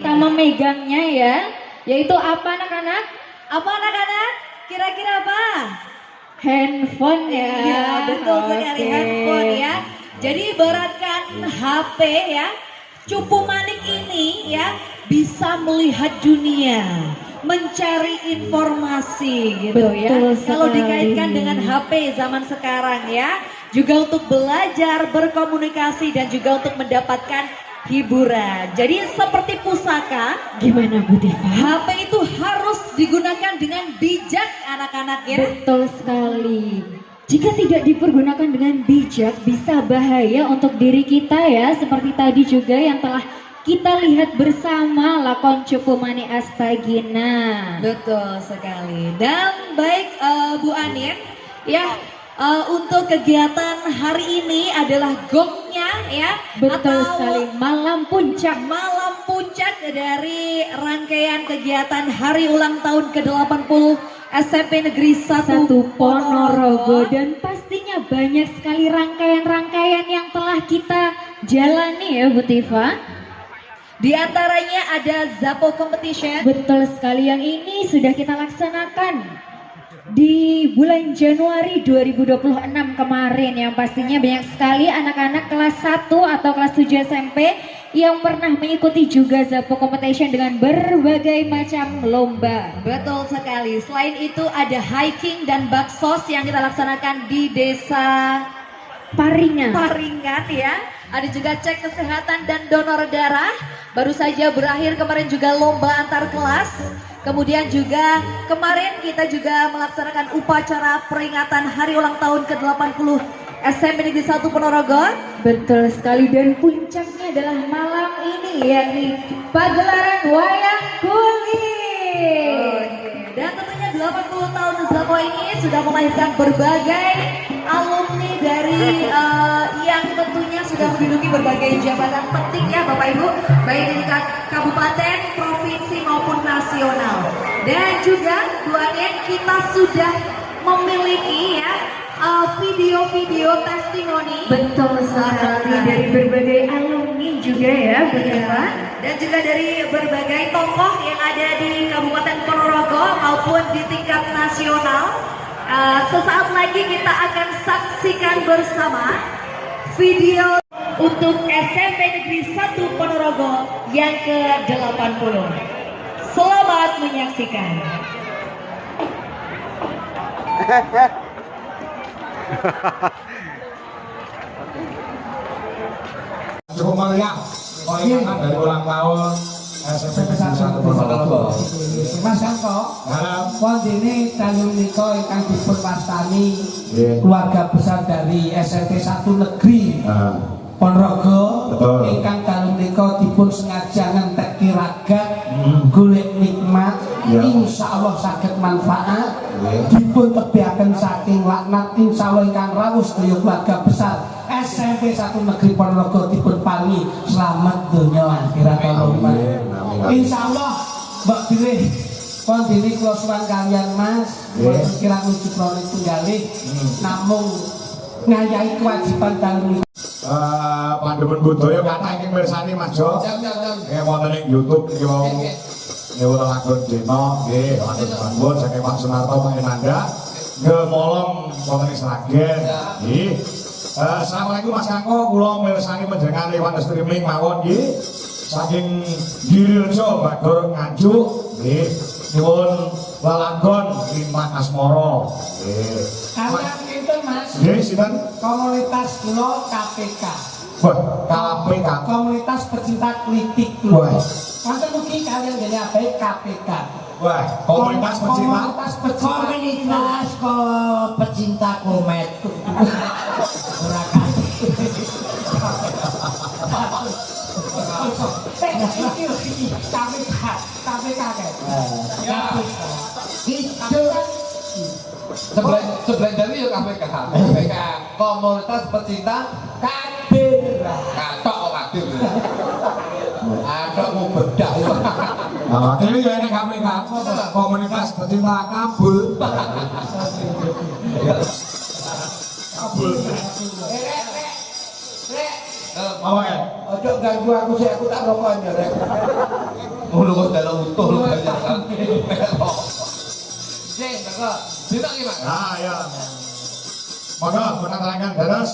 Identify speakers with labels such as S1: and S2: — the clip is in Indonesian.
S1: kita memegangnya ya, yaitu apa anak-anak?
S2: Apa anak-anak? Kira-kira apa?
S1: Handphone ya.
S2: Iya, betul sekali,
S1: Oke.
S2: handphone ya. Jadi ibaratkan HP ya, Cupu Manik ini ya bisa melihat dunia, mencari informasi gitu ya.
S1: Betul
S2: Kalau
S1: sekali.
S2: dikaitkan dengan HP zaman sekarang ya, juga untuk belajar, berkomunikasi dan juga untuk mendapatkan hiburan. Jadi seperti pusaka,
S1: Gimana Bu Tifa?
S2: HP itu harus digunakan dengan bijak anak-anak ya.
S1: Betul sekali. Jika tidak dipergunakan dengan bijak, bisa bahaya untuk diri kita ya. Seperti tadi juga yang telah kita lihat bersama lakon Cupu Mani Astagina.
S2: Betul sekali. Dan baik Bu Anin, ya untuk kegiatan hari ini adalah gongnya ya.
S1: Betul
S2: atau
S1: sekali. Malam puncak.
S2: malam puncak dari rangkaian kegiatan hari ulang tahun ke-80 SMP Negeri 1
S1: Satu Ponorogo, dan pastinya banyak sekali rangkaian-rangkaian yang telah kita jalani ya Bu Tifa.
S2: Di antaranya ada Zapo Competition.
S1: Betul sekali, yang ini sudah kita laksanakan di bulan Januari 2026 kemarin, yang pastinya banyak sekali anak-anak kelas 1 atau kelas 7 SMP yang pernah mengikuti juga Zapo Competition dengan berbagai macam lomba.
S2: Betul sekali. Selain itu ada hiking dan baksos yang kita laksanakan di desa
S1: Paringan.
S2: Paringan ya. Ada juga cek kesehatan dan donor darah. Baru saja berakhir kemarin juga lomba antar kelas. Kemudian juga kemarin kita juga melaksanakan upacara peringatan hari ulang tahun ke-80 SMP Negeri 1 Ponorogo.
S1: Betul sekali, dan puncaknya adalah malam ini yakni pagelaran wayang kulit.
S2: Dan tentunya 80 tahun Zapo ini sudah melahirkan berbagai alumni dari yang tentunya sudah menduduki berbagai jabatan penting ya Bapak Ibu, baik di tingkat kabupaten, provinsi maupun nasional. Dan juga Bu Anin, kita sudah memiliki ya video-video testimoni.
S1: Betul sekali, dari berbagai alumni juga ya Bu Tifa.
S2: Dan juga dari berbagai tokoh yang ada di Kabupaten Ponorogo maupun di tingkat nasional. Sesaat lagi kita akan saksikan bersama video untuk SMP Negeri 1 Ponorogo yang ke-80. Selamat menyaksikan.
S3: Cukup meriah peringatan dari ulang tahun SMP 1 Ponorogo.
S4: Mas Yanto, pon ini dalu nika ingkang dipun wastani keluarga besar dari SMP 1 Negeri Ponorogo.
S3: Betul.
S4: Ingkang dalu nika dipun sengaja ngenteki ragat, golek nikmat,
S3: Ya.
S4: insyaallah saged manfaat, dipun tebiaken saking laknat, insyaallah ingkang rawuh sedaya keluarga besar SMP 1 Negeri Ponorogo dipun paringi selamat donya akhirat Allahumma. Insyaallah Mbak Bilih pon dene kula suwun kalian Mas, kira nuju kronik tunggalih namung ngayahi kewajiban dalu
S3: Pandemen budaya kata ingin mirsani Mas Jo. Nggih wonten ing YouTube yo nyewa lakon dina nggih wonten bangun saking Pak Sunarto Pak Enanda gemolong wonten ing Sragen nggih. Assalamualaikum Mas Kangko, kula mirsani panjenengan liwat streaming mawon nggih. Saking Girirejo Bagor Nganjuk nggih. Nyuwun lelagon Liman Asmara nggih.
S4: kalian kinten Mas.
S3: Nggih sinten?
S4: Komunitas kula KPK.
S3: Wah, KPK.
S4: Komunitas pecinta kritik
S3: Wah.
S4: kula. Wonten ugi kalian dene abae KPK.
S3: Wah, komunitas pecinta.
S4: Komunitas pecinta komet. Ora
S5: Sebelah dari yuk KPK. KPK komunitas pecinta
S4: kader.
S5: katok kok kadir. Ada mau bedah yuk.
S3: Ini ya ini KPK, komunitas pecinta kabul. Kabul.
S4: Rek,
S3: Apa ya?
S4: ojo ganggu aku sih, aku tak rokok ya, Rek.
S5: ngono kok dalam utuh lho banyak. Sing kok ditok iki, Mas.
S3: Ah ya. Monggo kita terangkan terus.